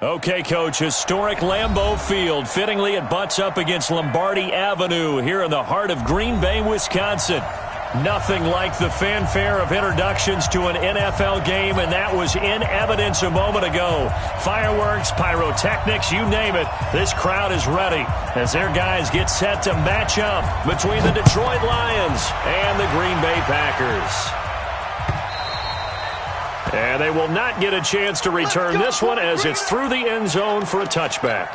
Okay, Coach, historic Lambeau Field. Fittingly, it butts up against Lombardi Avenue here in the heart of Green Bay, Wisconsin. Nothing like the fanfare of introductions to an NFL game, and that was in evidence a moment ago. Fireworks, pyrotechnics, you name it. This crowd is ready as their guys get set to match up between the Detroit Lions and the Green Bay Packers. And they will not get a chance to return this one as it's through the end zone for a touchback.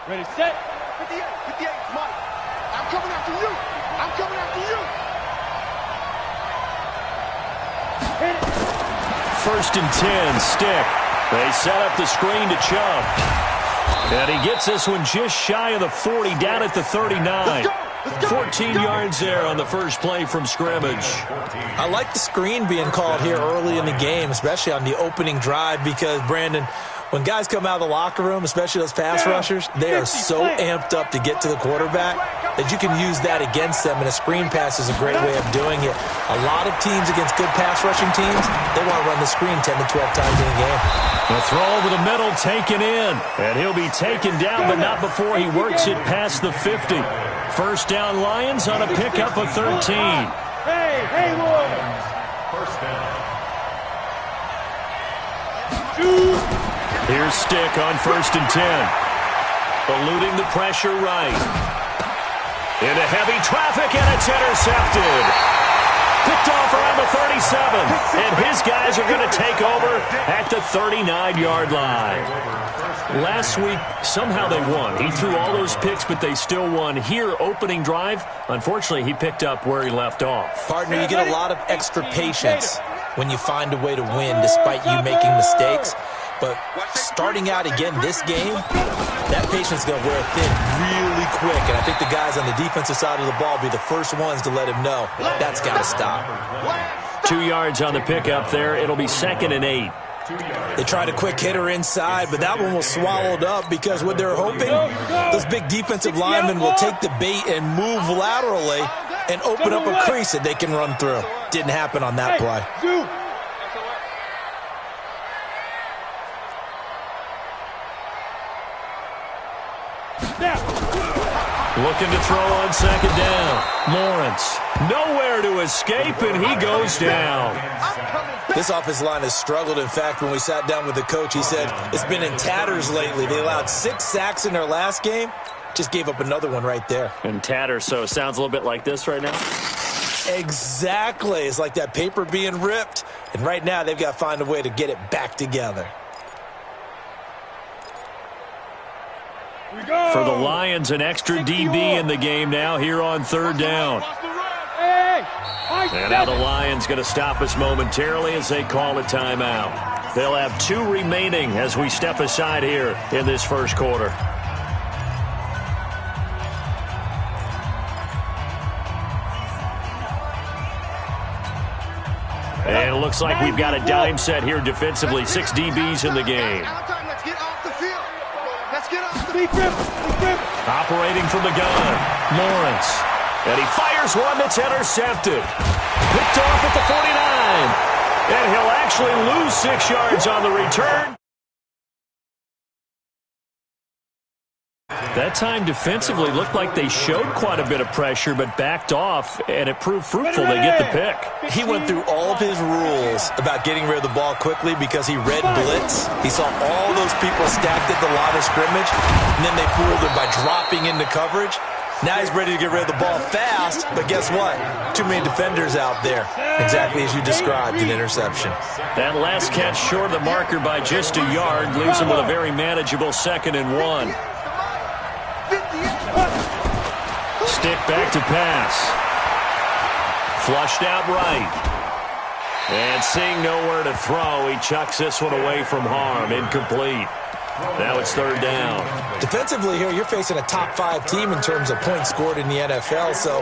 Ready, set. 58, 58, Mike. I'm coming after you. I'm coming after you. Hit it. First and 10, Stick. They set up the screen to Chubb. And he gets this one just shy of the 40, down at the 39. 14 yards there on the first play from scrimmage. I like the screen being called here early in the game, especially on the opening drive, because, Brandon, when guys come out of the locker room, especially those pass rushers, they are so amped up to get to the quarterback that you can use that against them, and a screen pass is a great way of doing it. A lot of teams against good pass rushing teams, they want to run the screen 10 to 12 times in a game. The throw over the middle taken in, and he'll be taken down, but not before he works it past the 50. First down Lions on a pickup of 13. Hey, Williams. First down. Here's Stick on first and 10. Eluding the pressure right. Into heavy traffic, and it's intercepted. Picked off around the 37. And his guys are going to take over at the 39-yard line. Last week, somehow they won. He threw all those picks, but they still won. Here, opening drive, unfortunately, he picked up where he left off. Partner, you get a lot of extra patience when you find a way to win despite you making mistakes. But starting out again this game, that patience is going to wear thin really quick. And I think the guys on the defensive side of the ball will be the first ones to let him know that's got to stop. 2 yards on the pickup there. It'll be 2nd and 8. They tried a quick hitter inside, but that one was swallowed up because what they're hoping, those big defensive linemen will take the bait and move laterally and open up a crease that they can run through. Didn't happen on that play. Looking to throw on second down. Lawrence, nowhere to escape, and he goes down. This offensive line has struggled. In fact, when we sat down with the coach, he said it's been in tatters lately. They allowed 6 sacks in their last game. Just gave up another one right there. In tatters, so it sounds a little bit like this right now? Exactly. It's like that paper being ripped. And right now, they've got to find a way to get it back together. For the Lions, an extra DB in the game now here on third down. And now the Lions going to stop us momentarily as they call a timeout. They'll have 2 remaining as we step aside here in this first quarter. And it looks like we've got a dime set here defensively. 6 DBs in the game. Operating from the gun, Lawrence. And he fires one that's intercepted. Picked off at the 49. And he'll actually lose 6 yards on the return. That time defensively looked like they showed quite a bit of pressure but backed off, and it proved fruitful. They get the pick. He went through all of his rules about getting rid of the ball quickly because he read blitz. He saw all those people stacked at the line of scrimmage, and then they fooled him by dropping into coverage. Now he's ready to get rid of the ball fast, but guess what? Too many defenders out there. Exactly as you described, an interception. That last catch short of the marker by just a yard leaves him with a very manageable 2nd and 1. Stick back to pass. Flushed out right. And seeing nowhere to throw, he chucks this one away from harm. Incomplete. Now it's third down. Defensively here, you're facing a top 5 team in terms of points scored in the NFL. So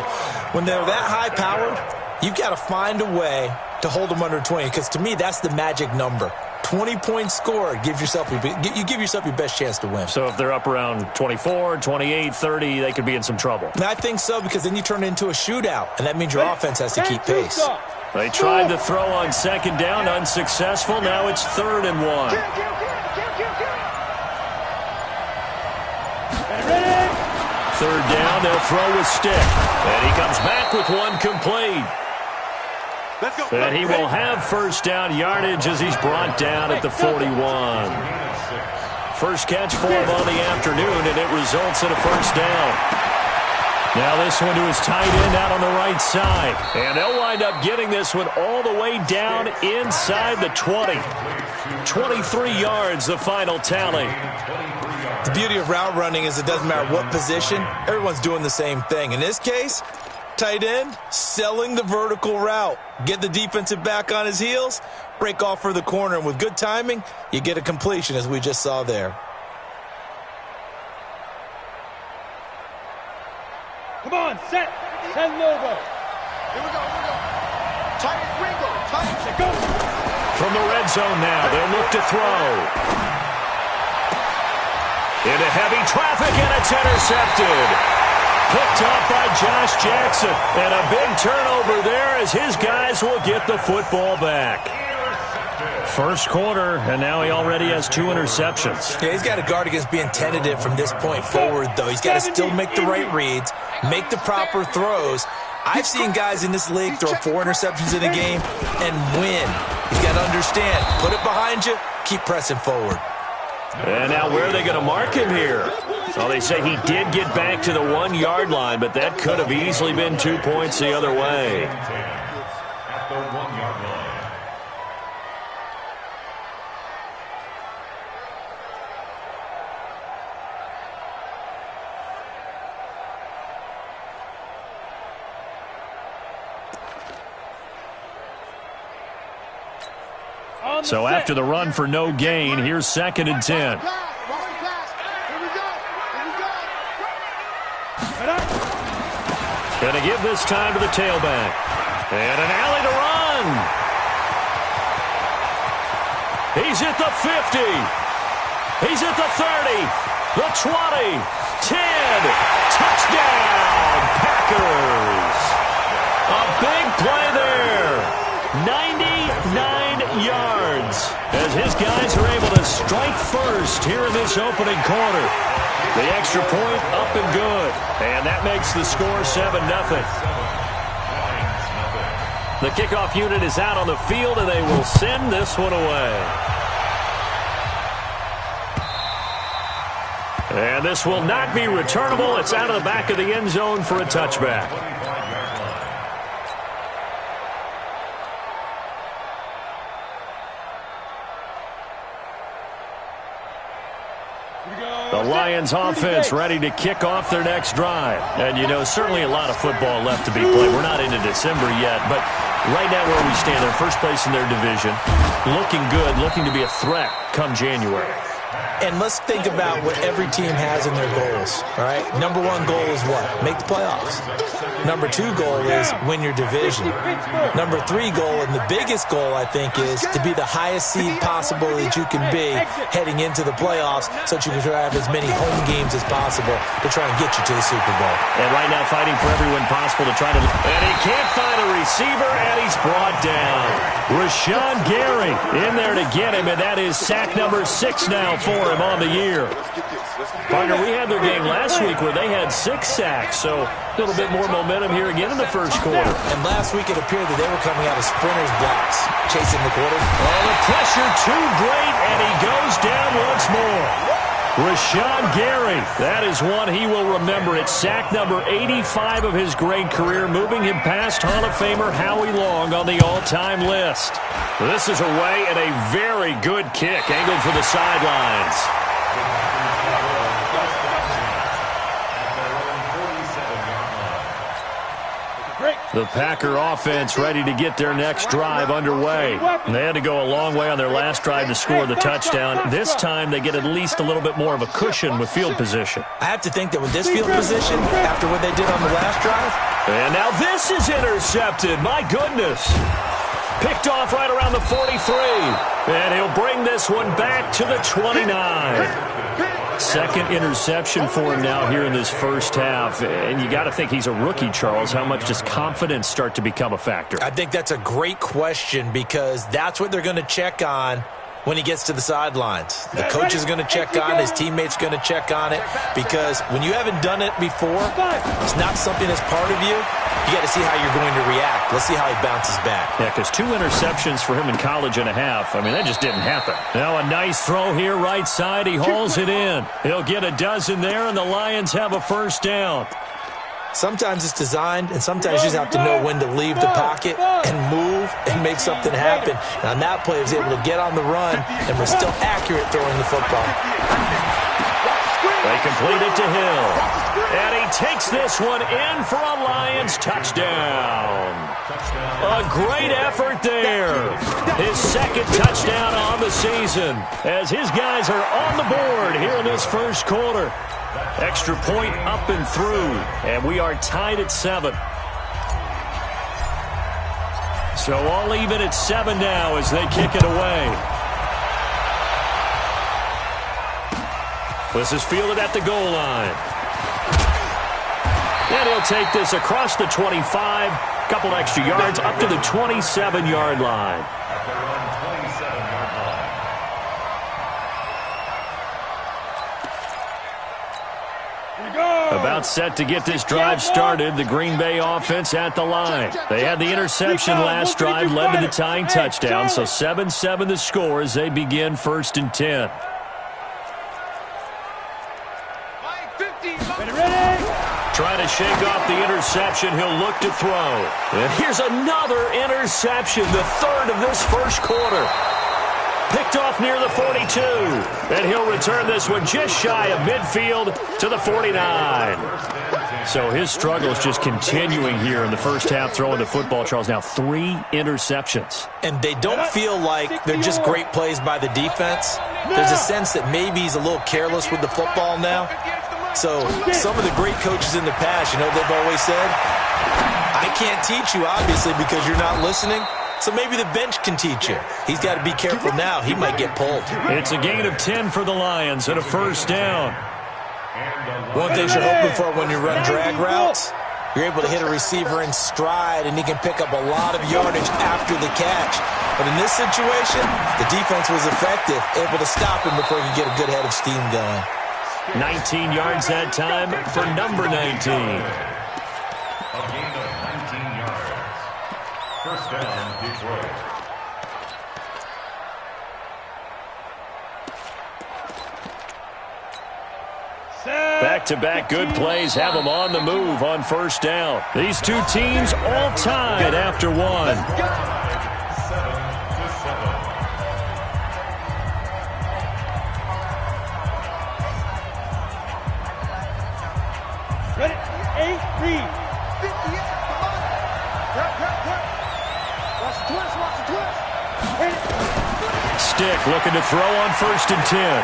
when they're that high-powered, You've got to find a way to hold them under 20, because to me, that's the magic number. 20 points scored, you give yourself your best chance to win. So if they're up around 24, 28, 30, they could be in some trouble. And I think so, because then you turn it into a shootout, and that means your offense has to keep pace. They tried to throw on second down, unsuccessful. Now it's 3rd and 1. Third down, they'll throw with stick. And he comes back with one complete. And he will have first down yardage as he's brought down at the 41. First catch for him on the afternoon, and it results in a first down. Now this one to his tight end out on the right side. And they'll wind up getting this one all the way down inside the 20. 23 yards, the final tally. The beauty of route running is it doesn't matter what position. Everyone's doing the same thing. In this case, tight end, selling the vertical route. Get the defensive back on his heels, break off for the corner, and with good timing, you get a completion, as we just saw there. Come on, set. 10 Lobo. Here we go. Tight end, Ringo. Tight go. From the red zone now, they'll look to throw. Into heavy traffic, and it's intercepted. Picked up by Josh Jackson. And a big turnover there as his guys will get the football back. First quarter, and now he already has 2 interceptions. Yeah, he's got to guard against being tentative from this point forward, though. He's got to still make the right reads, make the proper throws. I've seen guys in this league throw 4 interceptions in a game and win. He's got to understand, put it behind you, keep pressing forward. And now where are they going to mark him here? Well, they say he did get back to the 1-yard line, but that could have easily been 2 points the other way. At the 1-yard line. So after the run for no gain, here's 2nd and 10. Going to give this time to the tailback. And an alley to run. He's at the 50. He's at the 30. The 20. 10. Touchdown, Packers. A big play there. 99 yards as his guys are able to strike first here in this opening quarter. The extra point up and good, and that makes the score 7-0. The kickoff unit is out on the field, and they will send this one away. And this will not be returnable. It's out of the back of the end zone for a touchback. The Lions offense ready to kick off their next drive. And, you know, certainly a lot of football left to be played. We're not into December yet, but right now where we stand, they're first place in their division. Looking good, looking to be a threat come January. And let's think about what every team has in their goals, all right? Number 1 goal is what? Make the playoffs. Number 2 goal is win your division. Number 3 goal, and the biggest goal, I think, is to be the highest seed possible that you can be heading into the playoffs so that you can have as many home games as possible to try and get you to the Super Bowl. And right now fighting for everyone possible to try to... And he can't find a receiver, and he's brought down. Rashawn Gary in there to get him, and that is sack number 6 now for him on the year. Partner, we had their game last week where they had 6 sacks, so a little bit more momentum here again in the first quarter. And last week it appeared that they were coming out of sprinters blocks, chasing the quarter. Oh, the pressure too great, and he goes down once more. Rashawn Gary, that is one he will remember. It's sack number 85 of his great career, moving him past Hall of Famer Howie Long on the all-time list. This is away and a very good kick, angled for the sidelines. The Packer offense ready to get their next drive underway. They had to go a long way on their last drive to score the touchdown. This time they get at least a little bit more of a cushion with field position. I have to think that with this field position, after what they did on the last drive, And now this is intercepted. My goodness. Picked off right around the 43. And he'll bring this one back to the 29. Second interception for him now here in this first half. And you got to think he's a rookie, Charles. How much does confidence start to become a factor? I think that's a great question because that's what they're going to check on when he gets to the sidelines. The coach is going to check on, his teammates going to check on it, because when you haven't done it before, it's not something that's part of you. You got to see how you're going to react. Let's see how he bounces back. Yeah, because 2 interceptions for him in college and a half. I mean, that just didn't happen. Now a nice throw here right side. He hauls it in. He'll get a dozen there, and the Lions have a first down. Sometimes it's designed, and sometimes you just have to know when to leave the pocket and move and make something happen. And on that play, he was able to get on the run and was still accurate throwing the football. They complete it to Hill. And he takes this one in for a Lions touchdown. A great effort there. His second touchdown on the season as his guys are on the board here in this first quarter. Extra point up and through, and we are tied at 7. So all even at 7 now as they kick it away. This is fielded at the goal line. And he'll take this across the 25, couple extra yards up to the 27-yard line. About set to get this drive started. The Green Bay offense at the line. They had the interception last drive, led to the tying touchdown. So 7-7 the score as they begin 1st and 10. Trying to shake off the interception. He'll look to throw. And here's another interception, the third of this first quarter. Picked off near the 42. And he'll return this one just shy of midfield to the 49. So his struggle is just continuing here in the first half throwing the football, Charles. Now 3 interceptions. And they don't feel like they're just great plays by the defense. There's a sense that maybe he's a little careless with the football now. So some of the great coaches in the past, you know, they've always said, I can't teach you, obviously, because you're not listening. So maybe the bench can teach you. He's got to be careful now. He might get pulled. It's a gain of 10 for the Lions and a first down. One thing you're hoping for when you run drag routes, you're able to hit a receiver in stride, and he can pick up a lot of yardage after the catch. But in this situation, the defense was effective, able to stop him before he could get a good head of steam going. 19 yards that time for number 19. A gain of 19 yards. First down, Detroit. Back-to-back good plays have them on the move on first down. These two teams all tied after one. 7-7. Ready? 8, read. 58, come on. Cut. Watch the twist. Stick looking to throw on 1st and 10.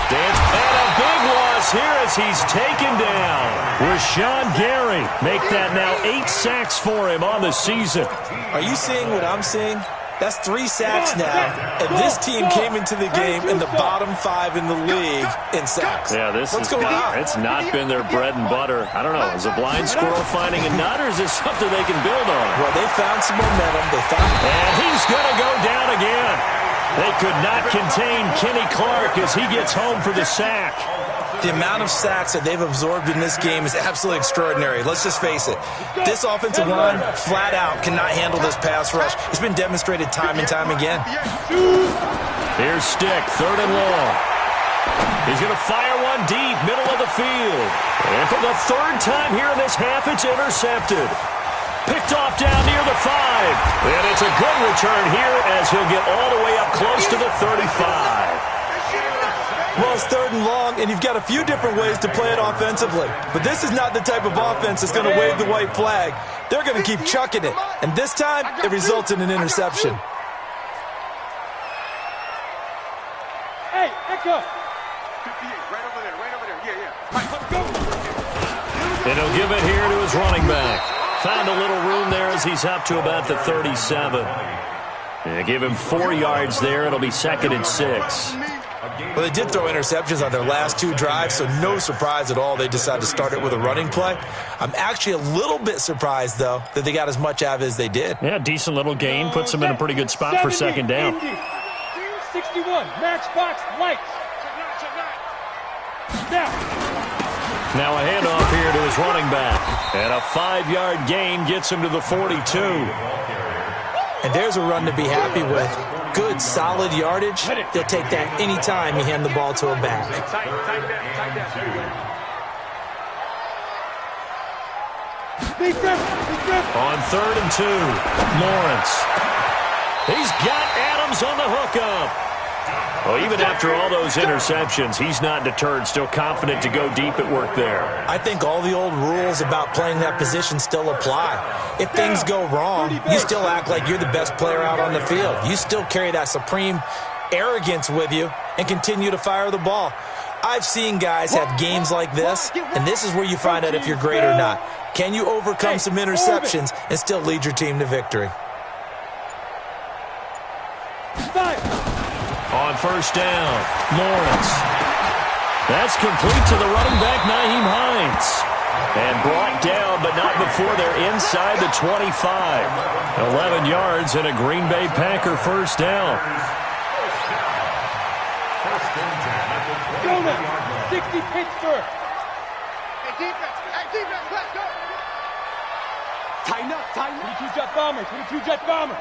And a big loss here as he's taken down. Rashawn Gary make that now 8 sacks for him on the season. Are you seeing what I'm seeing? That's 3 sacks now, and this team came into the game in the bottom 5 in the league in sacks. Yeah, What's going on? It's not been their bread and butter. I don't know. Is a blind squirrel finding a nut, or is this something they can build on? Well, they found some momentum. And he's going to go down again. They could not contain Kenny Clark as he gets home for the sack. The amount of sacks that they've absorbed in this game is absolutely extraordinary. Let's just face it. This offensive line, flat out, cannot handle this pass rush. It's been demonstrated time and time again. Here's Stick, 3rd and long. He's going to fire one deep, middle of the field. And for the 3rd time here in this half, it's intercepted. Picked off down near the 5. And it's a good return here as he'll get all the way up close to the 35. Well, it's 3rd and long, and you've got a few different ways to play it offensively. But this is not the type of offense that's going to wave the white flag. They're going to keep chucking it. And this time, it results in an interception. Hey, Echo. 58, right over there. Yeah. Right, let's go. And he'll give it here to his running back. found a little room there as he's up to about the 37. Give him 4 yards there. It'll be 2nd and 6. Well, they did throw interceptions on their last 2 drives, so no surprise at all they decided to start it with a running play. I'm actually a little bit surprised, though, that they got as much out of it as they did. Yeah, decent little gain. Puts them in a pretty good spot for 2nd down. 61, matchbox lights. Now a handoff here to his running back. And a 5-yard gain gets him to the 42. And there's a run to be happy with. Good, solid yardage. They'll take that anytime you hand the ball to a back. On 3rd and 2, Lawrence. He's got Adams on the hookup. Well, even after all those interceptions, he's not deterred, still confident to go deep at work there. I think all the old rules about playing that position still apply. If things go wrong, you still act like you're the best player out on the field. You still carry that supreme arrogance with you and continue to fire the ball. I've seen guys have games like this, and this is where you find out if you're great or not. Can you overcome some interceptions and still lead your team to victory? On 1st down, Lawrence. That's complete to the running back, Nyheim Hines. And brought down, but not before they're inside the 25. 11 yards and a Green Bay Packer 1st down. 60 Pittsburgh. Hey, defense, let's go. Tighten up. 22-jet bomber.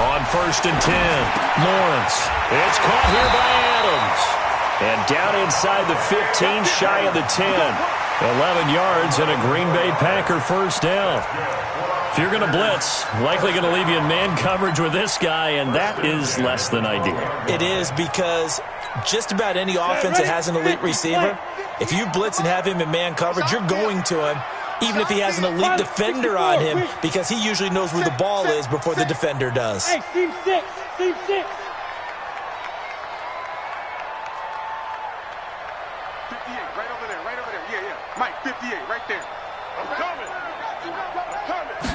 On 1st and 10, Lawrence. It's caught here by Adams. And down inside the 15, shy of the 10. 11 yards and a Green Bay Packer 1st down. If you're going to blitz, likely going to leave you in man coverage with this guy, and that is less than ideal. It is, because just about any offense that has an elite receiver, if you blitz and have him in man coverage, you're going to him, even if he has an elite defender on him, because he usually knows where the ball is before the defender does. Hey, team 6. 58, right over there. Yeah. Mike, 58, right there. I'm coming.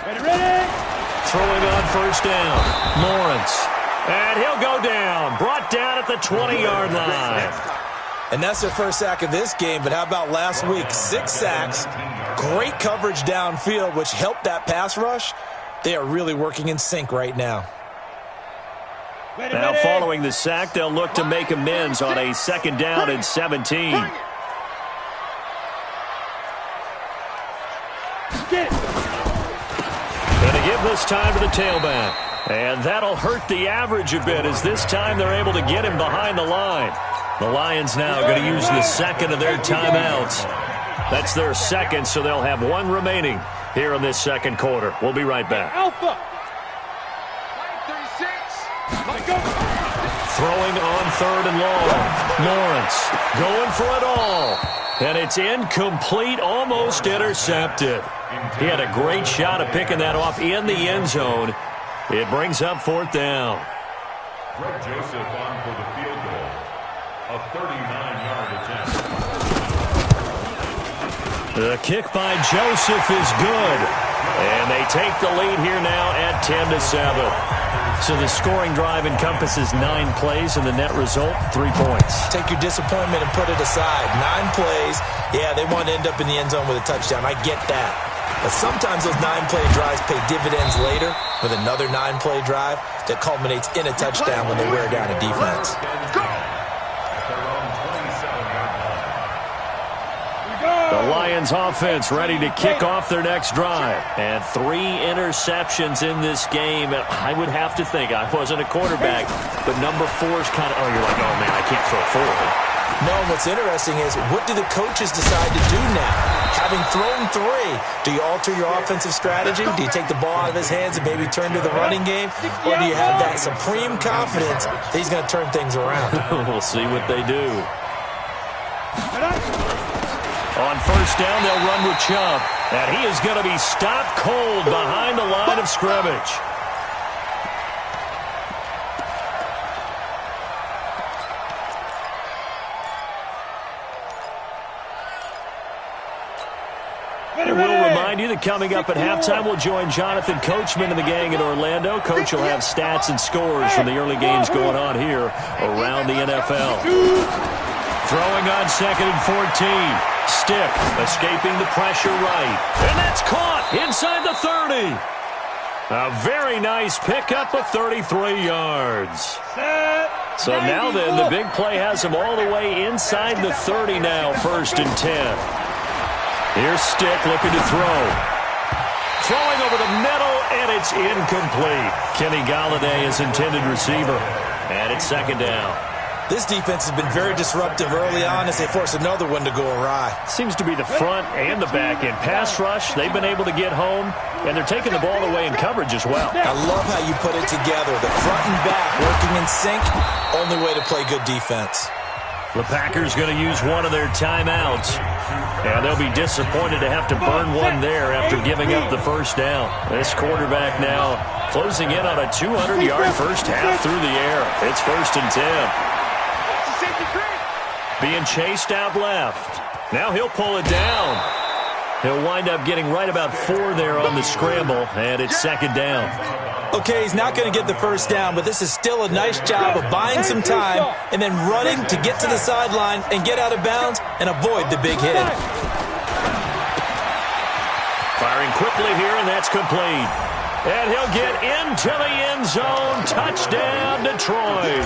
Ready. Throwing on 1st down, Lawrence. And he'll go down. Brought down at the 20-yard line. And that's their first sack of this game, but how about last week? 6 sacks, great coverage downfield, which helped that pass rush. They are really working in sync right now. Now following the sack, they'll look to make amends on a 2nd down and 17. Going to give this time to the tailback. And that'll hurt the average a bit, as this time they're able to get him behind the line. The Lions now going to use the 2nd of their timeouts. That's their 2nd, so they'll have 1 remaining here in this 2nd quarter. We'll be right back. Alpha. Throwing on 3rd and long. Lawrence going for it all. And it's incomplete, almost intercepted. He had a great shot at picking that off in the end zone. It brings up 4th down. Greg Joseph on for the field goal. A 39-yard attempt. The kick by Joseph is good. And they take the lead here now at 10-7. So the scoring drive encompasses 9 plays, and the net result, 3 points. Take your disappointment and put it aside. 9 plays. Yeah, they want to end up in the end zone with a touchdown. I get that. But sometimes those 9-play drives pay dividends later with another 9-play drive that culminates in a touchdown when they wear down a defense. The Lions offense ready to kick off their next drive. And 3 interceptions in this game. I would have to think, I wasn't a quarterback, but number 4 is kind of, you're like, oh man, I can't throw 4. No, what's interesting is, what do the coaches decide to do now? Having thrown 3, do you alter your offensive strategy? Do you take the ball out of his hands and maybe turn to the running game? Or do you have that supreme confidence that he's going to turn things around? We'll see what they do. On 1st down, they'll run with Chubb. And he is going to be stopped cold behind the line of scrimmage. And we'll remind you that coming up at halftime, we'll join Jonathan Coachman and the gang in Orlando. Coach will have stats and scores from the early games going on here around the NFL. Throwing on 2nd and 14. Stick escaping the pressure right. And that's caught inside the 30. A very nice pickup of 33 yards. So now then, the big play has him all the way inside the 30 now, 1st and 10. Here's Stick looking to throw. Throwing over the middle, and it's incomplete. Kenny Golladay is intended receiver. And it's 2nd down. This defense has been very disruptive early on as they force another one to go awry. Seems to be the front and the back end. Pass rush, they've been able to get home, and they're taking the ball away in coverage as well. I love how you put it together. The front and back working in sync, only way to play good defense. The Packers going to use one of their timeouts, and they'll be disappointed to have to burn one there after giving up the 1st down. This quarterback now closing in on a 200-yard first half through the air. It's 1st and 10. Being chased out left. Now he'll pull it down. He'll wind up getting right about 4 there on the scramble, and it's 2nd down. Okay, he's not going to get the 1st down, but this is still a nice job of buying some time and then running to get to the sideline and get out of bounds and avoid the big hit. Firing quickly here, and that's complete. And he'll get into the end zone. Touchdown, Detroit.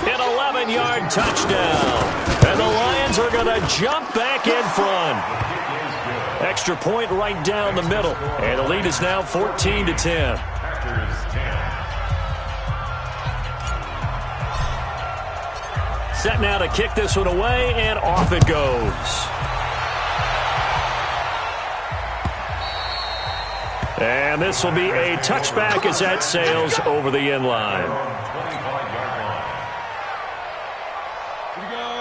An 11-yard touchdown. And the Lions are going to jump back in front. Extra point right down the middle. And the lead is now 14-10. Set now to kick this one away, and off it goes. And this will be a touchback as that sails over the end line.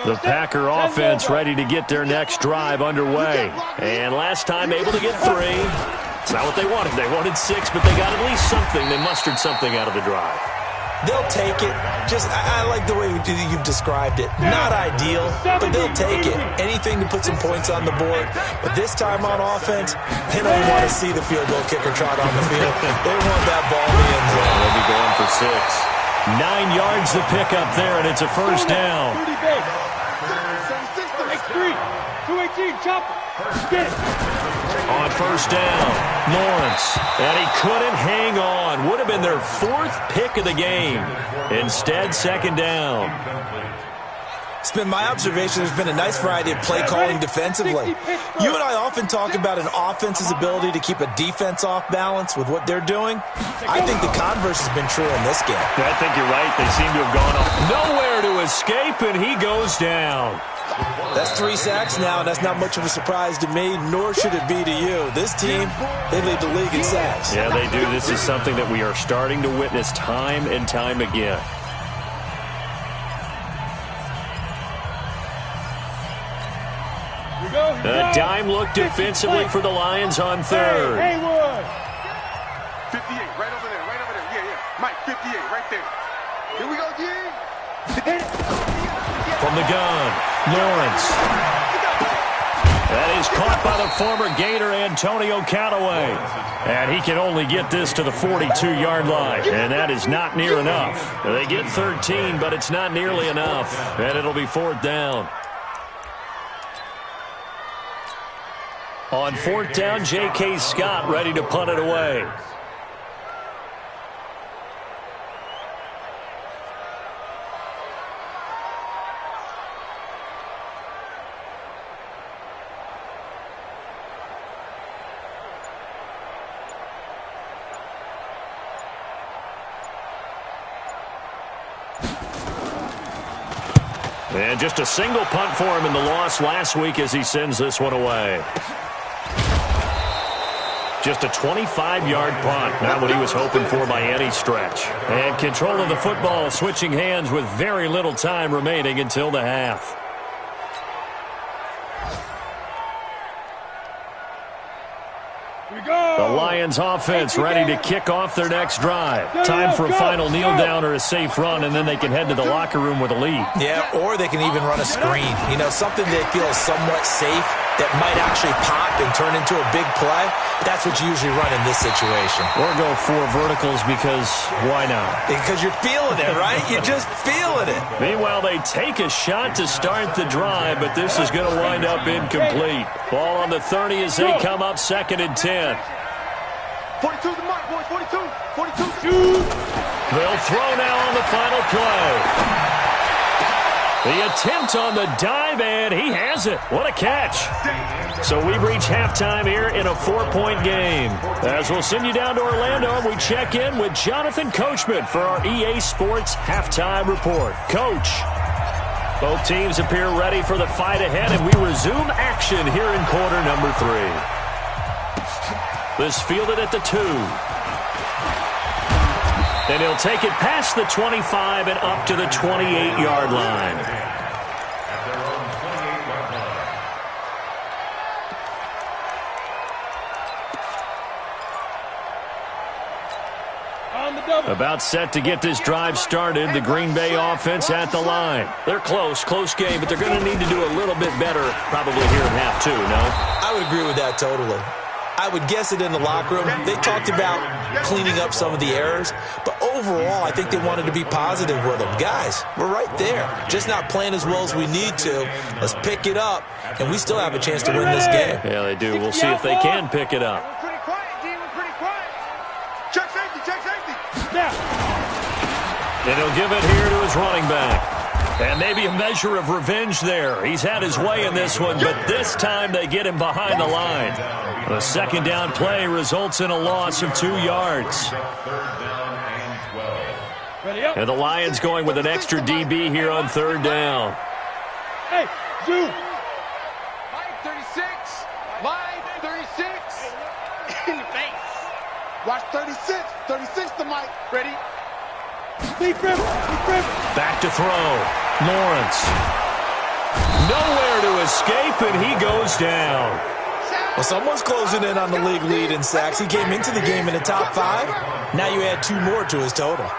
The Packer offense ready to get their next drive underway. And last time able to get 3. It's not what they wanted. They wanted 6, but they got at least something. They mustered something out of the drive. They'll take it. I like the way you've described it. Not ideal, but they'll take it. Anything to put some points on the board. But this time on offense, they don't want to see the field goal kicker trot on the field. They want that ball in the end zone. They'll be going for 6. 9 yards to pick up there, and it's a 1st down. 218, chopper. On 1st down, Lawrence. And he couldn't hang on. Would have been their 4th pick of the game. Instead, 2nd down. It's been my observation there's been a nice variety of play calling defensively. You and I often talk about an offense's ability to keep a defense off balance with what they're doing. I think the converse has been true in this game. I think you're right. They seem to have gone off. Nowhere to escape, and he goes down. That's 3 sacks now, and that's not much of a surprise to me, nor should it be to you. This team, they lead the league in sacks. Yeah, they do. This is something that we are starting to witness time and time again. A dime look defensively for the Lions on 3rd. Haywood. 58, right over there, right over there. Yeah. Mike, 58, right there. Here we go, G. From the gun, Lawrence. That is caught by the former Gator Antonio Callaway. And he can only get this to the 42-yard line. And that is not near enough. They get 13, but it's not nearly enough. And it'll be 4th down. On 4th down, J.K. Scott ready to punt it away. And just a single punt for him in the loss last week as he sends this one away. Just a 25-yard punt, not what he was hoping for by any stretch. And control of the football switching hands with very little time remaining until the half. The Lions offense ready to kick off their next drive. Time for a final kneel down or a safe run, and then they can head to the locker room with a lead. Yeah, or they can even run a screen. You know, something they feel is somewhat safe that might actually pop and turn into a big play, that's what you usually run in this situation. Or go 4 verticals because why not? Because you're feeling it, right? You're just feeling it. Meanwhile, they take a shot to start the drive, but this is going to wind up incomplete. Ball on the 30 as they come up 2nd and 10. 42 the mark, boys. 42. 42. They'll throw now on the final play. The attempt on the dive, and he has it. What a catch. So we've reached halftime here in a 4-point game. As we'll send you down to Orlando, we check in with Jonathan Coachman for our EA Sports Halftime Report. Coach, both teams appear ready for the fight ahead, and we resume action here in quarter number 3. This fielded at the 2. And he'll take it past the 25 and up to the 28-yard line. About set to get this drive started, the Green Bay offense at the line. They're close game, but they're going to need to do a little bit better probably here in half 2, no? I would agree with that totally. I would guess it in the locker room. They talked about cleaning up some of the errors, but overall, I think they wanted to be positive with them. Guys, we're right there. Just not playing as well as we need to. Let's pick it up, and we still have a chance to win this game. Yeah, they do. We'll see if they can pick it up. Pretty quiet, D. We're pretty quiet. Check safety. And he'll give it here to his running back. And maybe a measure of revenge there. He's had his way in this one, but this time they get him behind the line. The 2nd down play results in a loss of 2 yards. And the Lions going with an extra DB here on 3rd down. Hey, zoom. Line 36. Line 36. In the face. Watch 36. 36 to Mike. Ready? Deep grip. Back to throw. Lawrence. Nowhere to escape, and he goes down. Well, someone's closing in on the league lead in sacks. He came into the game in the top 5. Now you add 2 more to his total.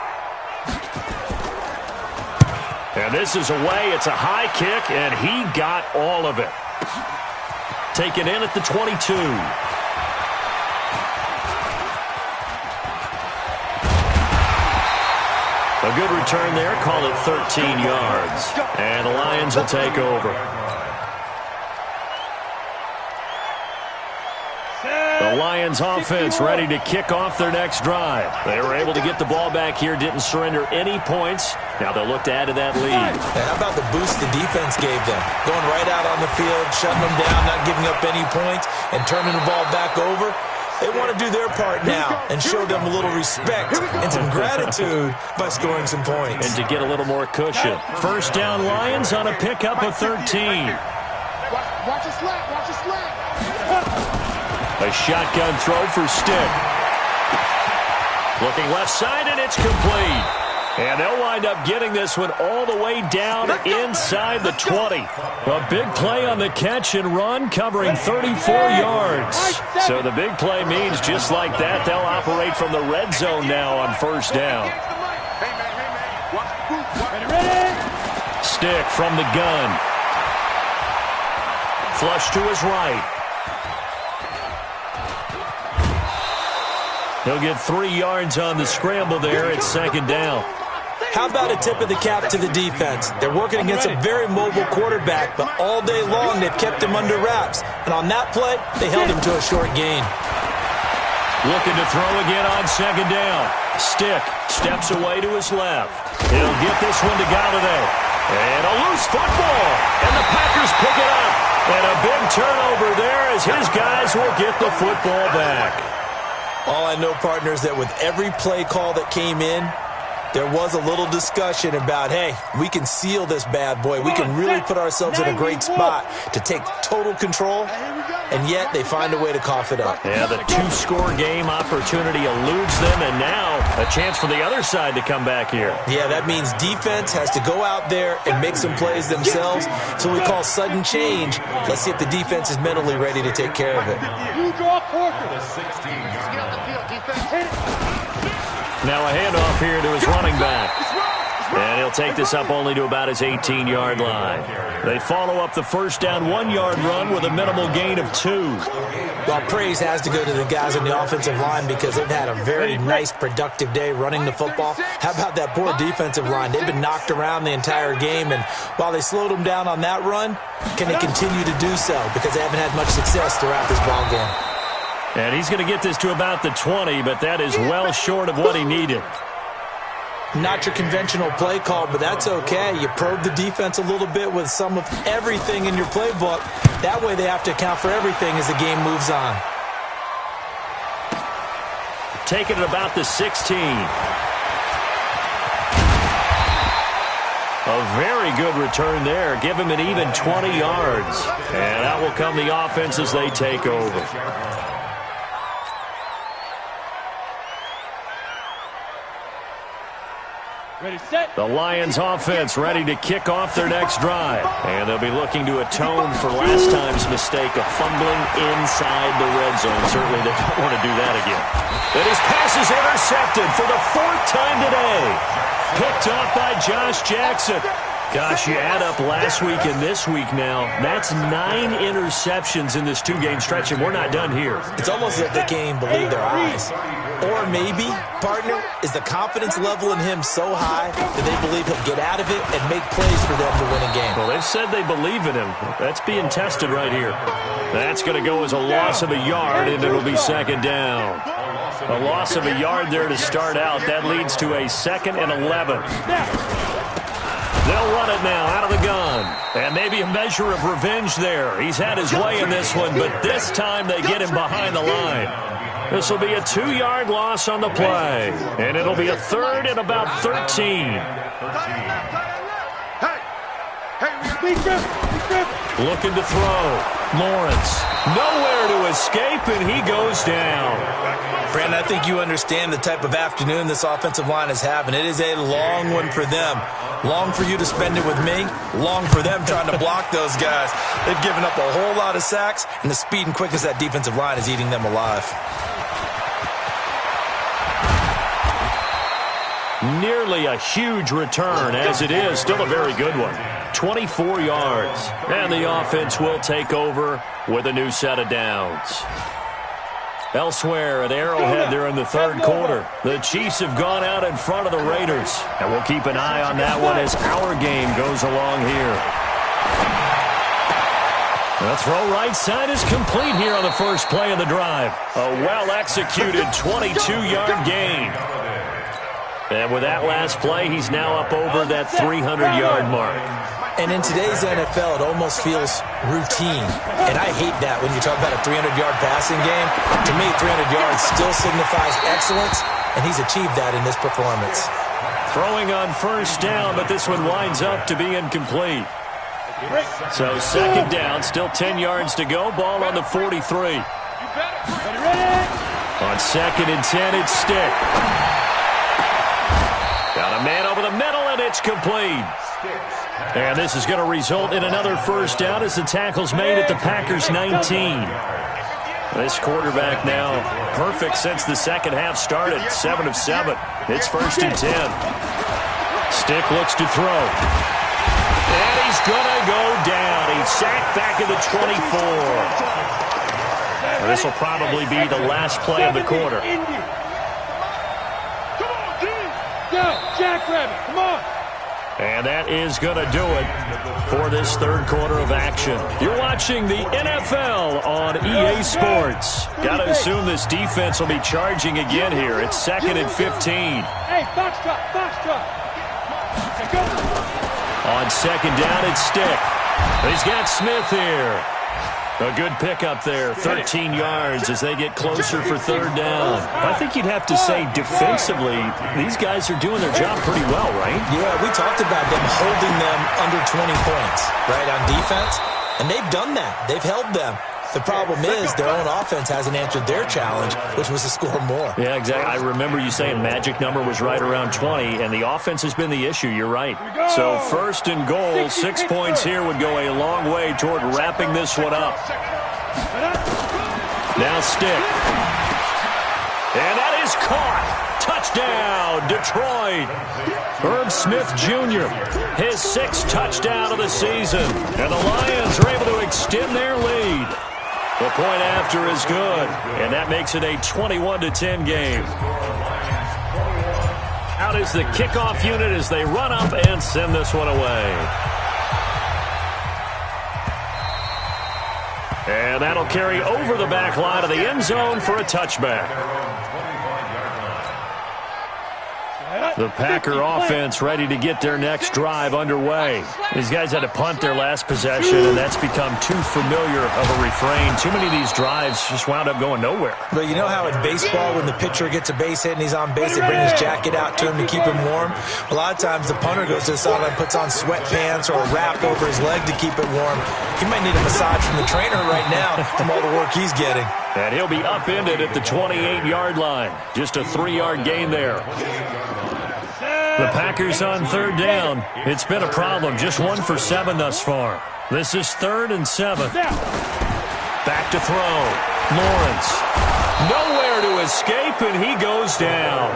And this is away. It's a high kick, and he got all of it. Taken in at the 22. A good return there. Call it 13 yards. And the Lions will take over. The Lions offense ready to kick off their next drive. They were able to get the ball back here, didn't surrender any points. Now they'll look to add to that lead. And how about the boost the defense gave them? Going right out on the field, shutting them down, not giving up any points, and turning the ball back over. They want to do their part now and show them a little respect and some gratitude by scoring some points. And to get a little more cushion. 1st down Lions on a pickup of 13. Watch a slack. Watch a slack. A shotgun throw for Stick. Looking left side, and it's complete. And they'll wind up getting this one all the way down inside the 20. A big play on the catch and run, covering 34 yards. So the big play means just like that, they'll operate from the red zone now on 1st down. Hey, man. Watch the group. Ready? Stick from the gun. Flush to his right. He'll get 3 yards on the scramble there at 2nd down. How about a tip of the cap to the defense? They're working against a very mobile quarterback, but all day long they've kept him under wraps. And on that play, they held him to a short gain. Looking to throw again on 2nd down. Stick steps away to his left. He'll get this one to Galladay. And a loose football. And the Packers pick it up. And a big turnover there as his guys will get the football back. All I know, partners, that with every play call that came in, there was a little discussion about, hey, we can seal this bad boy. We can really put ourselves in a great spot to take total control, and yet they find a way to cough it up. Yeah, the 2-score game opportunity eludes them, and now a chance for the other side to come back here. Yeah, that means defense has to go out there and make some plays themselves. So we call sudden change. Let's see if the defense is mentally ready to take care of it. You draw Porter. Get on the field, defense. Now a handoff here to his running back. And he'll take this up only to about his 18-yard line. They follow up the first down 1-yard run with a minimal gain of 2. Well, praise has to go to the guys on the offensive line because they've had a very nice, productive day running the football. How about that poor defensive line? They've been knocked around the entire game, and while they slowed them down on that run, can they continue to do so? Because they haven't had much success throughout this ball game. And he's going to get this to about the 20, but that is well short of what he needed. Not your conventional play call, but that's okay. You probe the defense a little bit with some of everything in your playbook. That way they have to account for everything as the game moves on. Take it at about the 16. A very good return there. Give him an even 20 yards. And out will come the offense as they take over. Ready, set. The Lions offense ready to kick off their next drive. And they'll be looking to atone for last time's mistake of fumbling inside the red zone. Certainly they don't want to do that again. And his pass is intercepted for the 4th time today. Picked off by Josh Jackson. Gosh, you add up last week and this week now, that's 9 interceptions in this 2-game stretch, and we're not done here. It's almost as if they can't even believe their eyes. Or maybe, partner, is the confidence level in him so high that they believe he'll get out of it and make plays for them to win a game. Well, they've said they believe in him. That's being tested right here. That's going to go as a loss of a yard, and it'll be 2nd down. A loss of a yard there to start out. That leads to a 2nd and 11. They'll run it now out of the gun. And maybe a measure of revenge there. He's had his way in this one, but this time they get him behind the line. This will be a 2-yard loss on the play. And it'll be a 3rd and about 13. Looking to throw. Lawrence. Nowhere to escape, and he goes down. Brandon, I think you understand the type of afternoon this offensive line is having. It is a long one for them. Long for you to spend it with me. Long for them trying to block those guys. They've given up a whole lot of sacks, and the speed and quickness of that defensive line is eating them alive. Nearly a huge return, as it is. Still a very good one. 24 yards. And the offense will take over with a new set of downs. Elsewhere at Arrowhead, they're in the 3rd quarter. The Chiefs have gone out in front of the Raiders. And we'll keep an eye on that one as our game goes along here. The throw right side is complete here on the first play of the drive. A well-executed 22-yard gain. And with that last play, he's now up over that 300-yard mark. And in today's NFL, it almost feels routine. And I hate that when you talk about a 300-yard passing game. To me, 300 yards still signifies excellence, and he's achieved that in this performance. Throwing on first down, but this one winds up to be incomplete. So 2nd down, still 10 yards to go. Ball on the 43. On 2nd and 10, it's Stick. Got a man over the middle, and it's complete. And this is going to result in another first down as the tackle's made at the Packers' 19. This quarterback now perfect since the second half started. 7 of 7. It's 1st and 10. Stick looks to throw. And he's going to go down. He's sacked back at the 24. And this will probably be the last play of the quarter. Go, Jackrabbit, come on. And that is going to do it for this 3rd quarter of action. You're watching the NFL on EA Sports. Got to assume this defense will be charging again here. It's 2nd and 15. Hey, box drop, box drop. On 2nd down, it's Stick. He's got Smith here. A good pickup there, 13 yards as they get closer for 3rd down. I think you'd have to say defensively, these guys are doing their job pretty well, right? Yeah, we talked about them holding them under 20 points, right, on defense. And they've done that. They've held them. The problem is their own offense hasn't answered their challenge, which was to score more. Yeah, exactly. I remember you saying magic number was right around 20, and the offense has been the issue. You're right. So 1st and goal, 6 points here would go a long way toward wrapping this one up. Now Stick. And that is caught. touchdown, Detroit. Herb Smith Jr., his 6th touchdown of the season. And the Lions are able to extend their lead. The point after is good, and that makes it a 21-10 game. Out is the kickoff unit as they run up and send this one away. And that'll carry over the back line of the end zone for a touchback. The Packer offense ready to get their next drive underway. These guys had to punt their last possession, and that's become too familiar of a refrain. Too many of these drives just wound up going nowhere. But you know how in baseball, when the pitcher gets a base hit and he's on base, they bring his jacket out to him to keep him warm? A lot of times the punter goes to the sideline, puts on sweatpants or a wrap over his leg to keep it warm. He might need a massage from the trainer right now from all the work he's getting. And he'll be upended at the 28-yard line. Just a 3-yard gain there. The Packers on 3rd down. It's been a problem. Just 1 for 7 thus far. This is 3rd and 7. Back to throw. Lawrence. Nowhere to escape, and he goes down.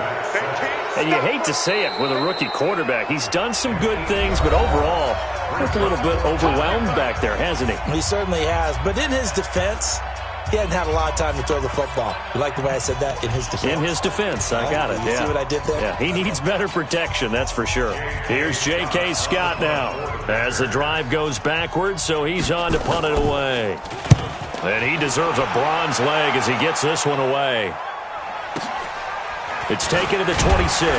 And you hate to say it with a rookie quarterback. He's done some good things, but overall, looked a little bit overwhelmed back there, hasn't he? He certainly has. But in his defense, he hadn't had a lot of time to throw the football. You like the way I said that? In his defense. In his defense. I got it. You see what I did there? Yeah, he needs better protection, that's for sure. Here's J.K. Scott now as the drive goes backwards, so he's on to punt it away. And he deserves a bronze leg as he gets this one away. It's taken to the 26.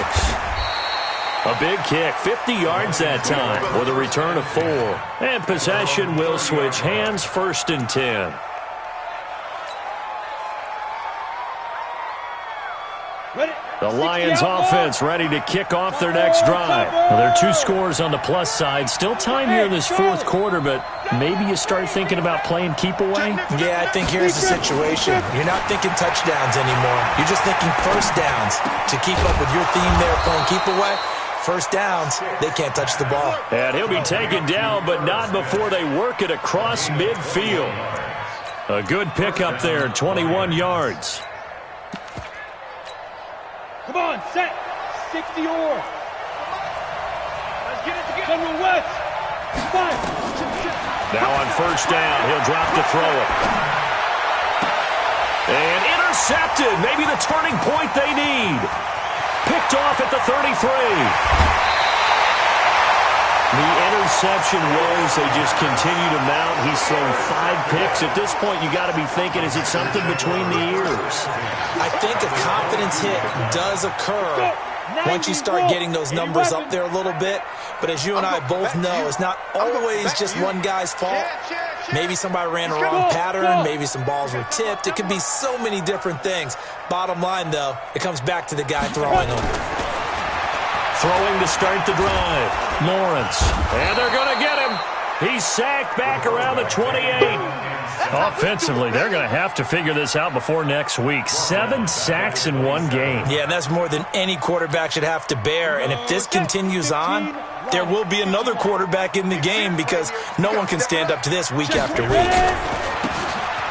A big kick, 50 yards that time with a return of 4. And possession will switch hands, 1st and 10. The Lions offense ready to kick off their next drive. Well, there are 2 scores on the plus side. Still time here in this 4th quarter, but maybe you start thinking about playing keep away? Yeah, I think here's the situation. You're not thinking touchdowns anymore. You're just thinking first downs. To keep up with your theme there playing keep away, first downs, they can't touch the ball. And he'll be taken down, but not before they work it across midfield. A good pickup there, 21 yards. Come on, set. 60 or. Let's get it together. Come West. 5. Now on 1st down, he'll drop to throw it. And intercepted. Maybe the turning point they need. Picked off at the 33. The interception woes, they just continue to mount. He's thrown 5 picks. At this point, you got to be thinking, is it something between the ears? I think a confidence hit does occur once you start getting those numbers up there a little bit. But as you and I both know, it's not always just one guy's fault. Maybe somebody ran a wrong pattern. Maybe some balls were tipped. It could be so many different things. Bottom line, though, it comes back to the guy throwing them. Throwing to start the drive. Lawrence. And they're going to get him. He's sacked back around the 28. Offensively, they're going to have to figure this out before next week. 7 sacks in 1 game. Yeah, and that's more than any quarterback should have to bear. And if this continues on, there will be another quarterback in the game because no one can stand up to this week after week.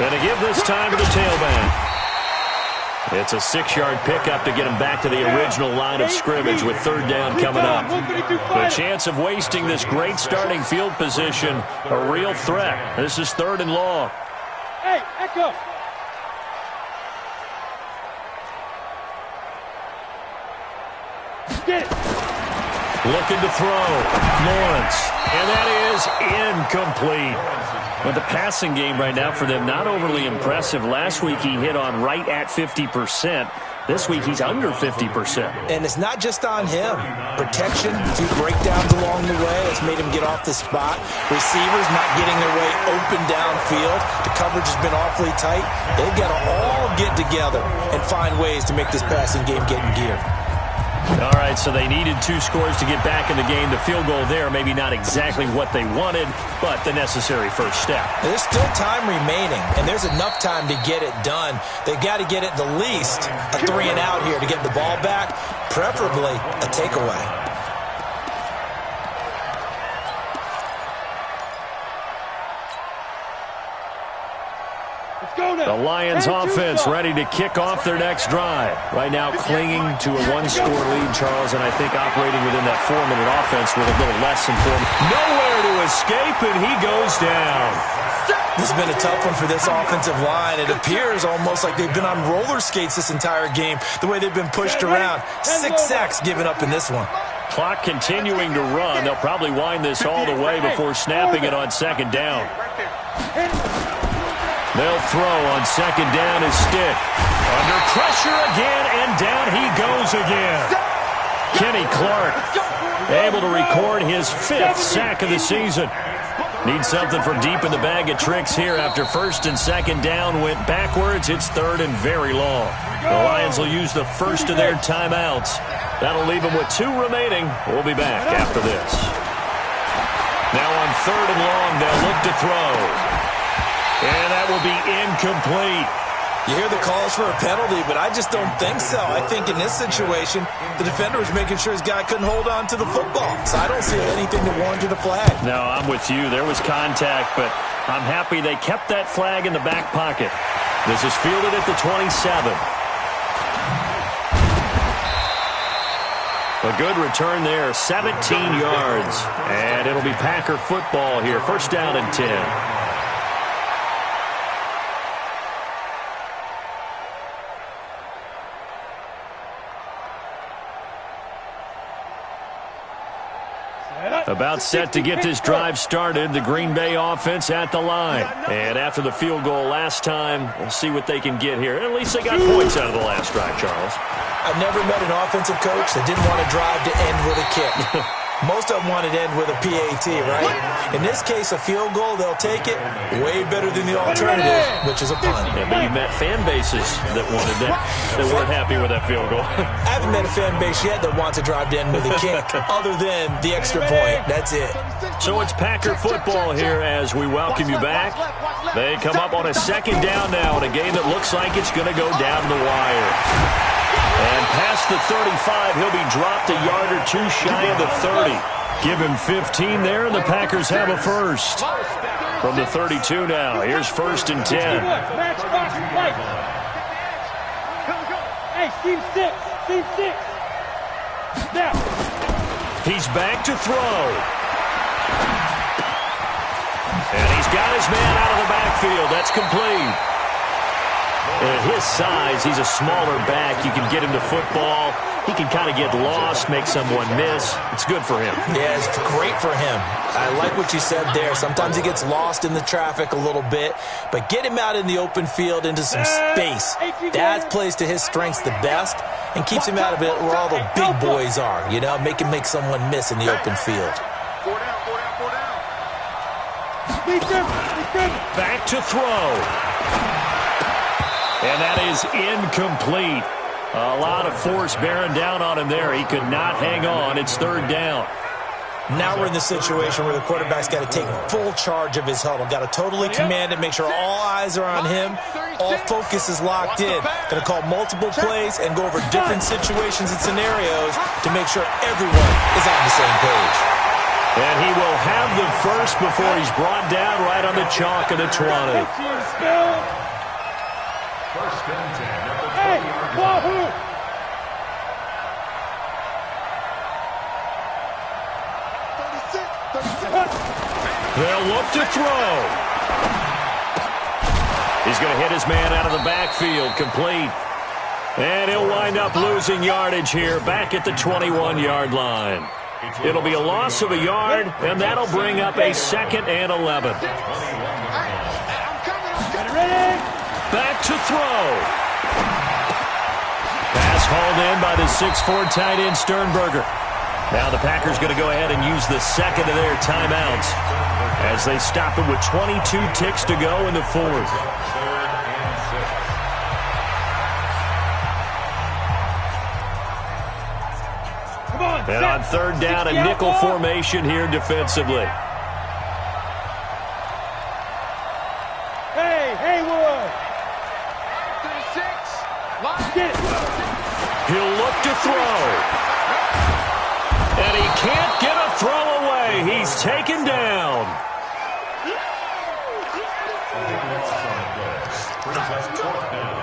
And to give this time to the tailback. It's a 6-yard pickup to get him back to the original line of scrimmage with 3rd down coming up. The chance of wasting this great starting field position, a real threat. This is 3rd and long. Hey, Echo. Get it. Looking to throw. Lawrence. And that is incomplete. But the passing game right now for them, not overly impressive. Last week he hit on right at 50%. This week he's under 50%. And it's not just on him. Protection, a few breakdowns along the way has made him get off the spot. Receivers not getting their way open downfield. The coverage has been awfully tight. They've got to all get together and find ways to make this passing game get in gear. All right, so they needed 2 scores to get back in the game. The field goal there, maybe not exactly what they wanted, but the necessary first step. There's still time remaining, and there's enough time to get it done. They've got to get at the least a 3 and out here to get the ball back, preferably a takeaway. The Lions offense ready to kick off their next drive. Right now clinging to a one-score lead, Charles, and I think operating within that 4-minute offense with a little less than 4 minutes. Nowhere to escape, and he goes down. This has been a tough one for this offensive line. It appears almost like they've been on roller skates this entire game, the way they've been pushed around. 6 sacks given up in this one. Clock continuing to run. They'll probably wind this all the way before snapping it on second down. They'll throw on second down as Stick. Under pressure again, and down he goes again. Kenny Clark able to record his 5th sack of the season. Needs something from deep in the bag of tricks here after first and second down went backwards. It's third and very long. The Lions will use the first of their timeouts. That'll leave them with 2 remaining. We'll be back after this. Now on third and long, they'll look to throw. And that will be incomplete. You hear the calls for a penalty, but I just don't think so. I think in this situation, the defender was making sure his guy couldn't hold on to the football. So I don't see anything to warrant a flag. No, I'm with you. There was contact, but I'm happy they kept that flag in the back pocket. This is fielded at the 27. A good return there, 17 yards. And it'll be Packer football here. First down and 10. About set to get this drive started. The Green Bay offense at the line. And after the field goal last time, we'll see what they can get here. At least they got points out of the last drive, Charles. I've never met an offensive coach that didn't want to drive to end with a kick. Most of them wanted to end with a PAT, right? In this case, a field goal, they'll take it. Way better than the alternative, which is a punt. Yeah, but you met fan bases that wanted that, that weren't happy with that field goal. I haven't met a fan base yet that wants to drive to end with a kick, other than the extra point. That's it. So it's Packer football here as we welcome you back. They come up on a second down now in a game that looks like it's going to go down the wire. And past the 35, he'll be dropped a yard or 2 shy of the 30. Give him 15 there, and the Packers have a first. From the 32 now, here's first and 10. Hey, team 6. Team 6. Now. He's back to throw. And he's got his man out of the backfield. That's complete. At his size, he's a smaller back. You can get him to football. He can kind of get lost, make someone miss. It's good for him. Yeah, it's great for him. I like what you said there. Sometimes he gets lost in the traffic a little bit, but get him out in the open field into some space. That plays to his strengths the best and keeps him out of it where all the big boys are, you know, make him make someone miss in the open field. 4 down, 4 down, 4 down. Back to throw. And that is incomplete. A lot of force bearing down on him there. He could not hang on. It's third down. Now we're in the situation where the quarterback's got to take full charge of his huddle. Got to totally command it, make sure all eyes are on him. All focus is locked in. Going to call multiple plays and go over different situations and scenarios to make sure everyone is on the same page. And he will have the first before he's brought down right on the chalk of the 20. First and 10 at the 20-yard Hey, line. Wahoo! They'll look to throw. He's going to hit his man out of the backfield, complete. And he'll wind up losing yardage here back at the 21-yard line. It'll be a loss of a yard, and that'll bring up a 2nd and 11. Back to throw. Pass hauled in by the 6'4" tight end Sternberger. Now the Packers going to go ahead and use the second of their timeouts as they stop it with 22 ticks to go in the fourth. And on third down, a nickel formation here defensively. Hey, Haywood! 36. He'll look to throw. And he can't get a throw away. He's taken down. Brings up 4th down.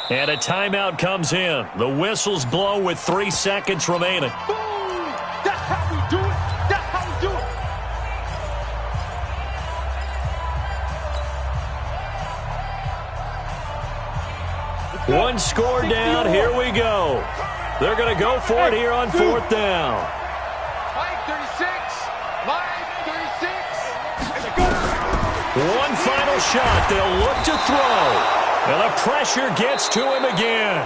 And a timeout comes in. The whistles blow with 3 seconds remaining. Boom! That's how we do it. That's how we do it. One score down. Here we go. They're going to go for it here on 4th down. Line 36. Line 36. One final shot. They'll look to throw. And the pressure gets to him again.